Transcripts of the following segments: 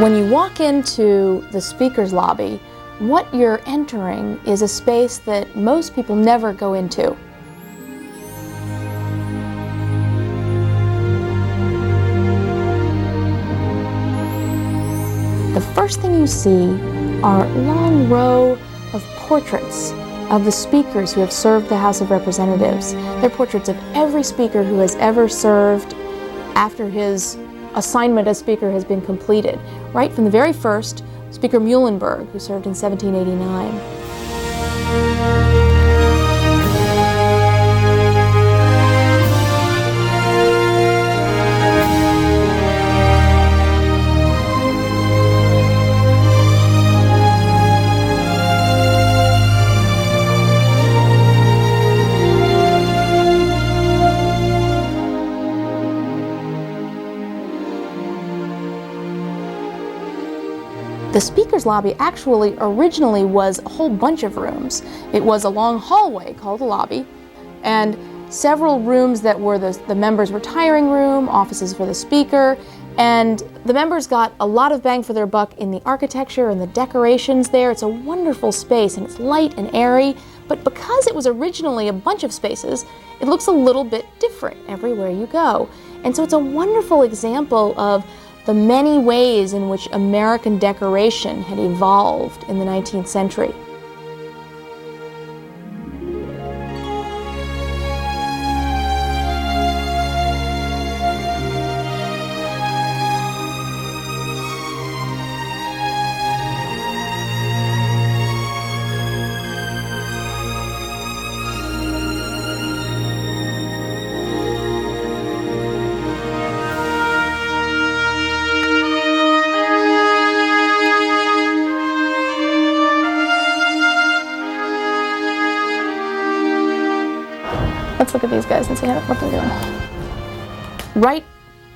When you walk into the speaker's lobby, what you're entering is a space that most people never go into. The first thing you see are a long row of portraits of the speakers who have served the House of Representatives. They're portraits of every speaker who has ever served after his assignment as speaker has been completed. Right from the very first, Speaker Muhlenberg, who served in 1789. The speaker's lobby actually originally was a whole bunch of rooms. It was a long hallway called the lobby, and several rooms that were the members' retiring room, offices for the speaker, and the members got a lot of bang for their buck in the architecture and the decorations there. It's a wonderful space, and it's light and airy, but because it was originally a bunch of spaces, it looks a little bit different everywhere you go. And so it's a wonderful example of the many ways in which American decoration had evolved in the 19th century. Let's look at these guys and see what they're doing. Right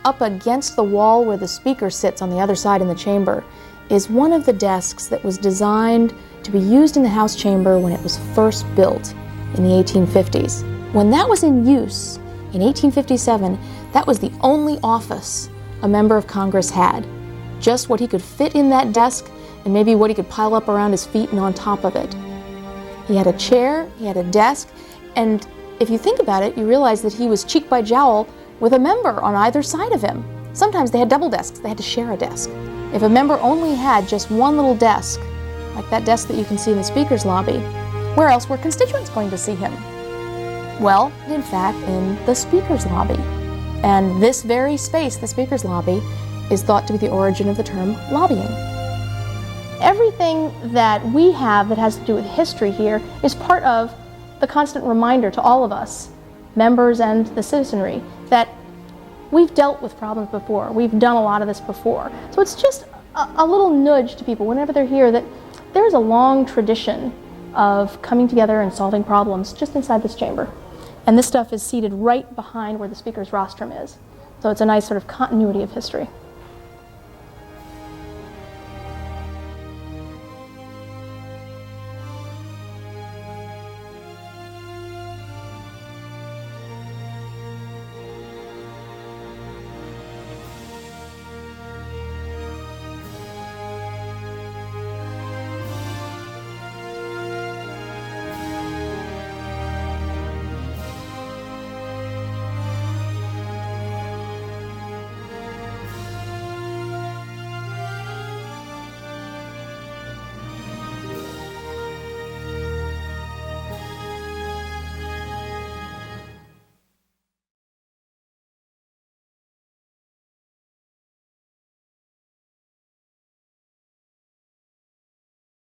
up against the wall where the speaker sits on the other side in the chamber is one of the desks that was designed to be used in the House chamber when it was first built in the 1850s. When that was in use in 1857, that was the only office a member of Congress had. Just what he could fit in that desk and maybe what he could pile up around his feet and on top of it. He had a chair, he had a desk, and if you think about it, you realize that he was cheek by jowl with a member on either side of him. Sometimes they had double desks, they had to share a desk. If a member only had just one little desk, like that desk that you can see in the speaker's lobby, where else were constituents going to see him? Well, in fact, in the speaker's lobby. And this very space, the speaker's lobby, is thought to be the origin of the term lobbying. Everything that we have that has to do with history here is part of the constant reminder to all of us, members and the citizenry, that we've dealt with problems before. We've done a lot of this before. So it's just a little nudge to people whenever they're here that there's a long tradition of coming together and solving problems just inside this chamber. And this stuff is seated right behind where the speaker's rostrum is. So it's a nice sort of continuity of history.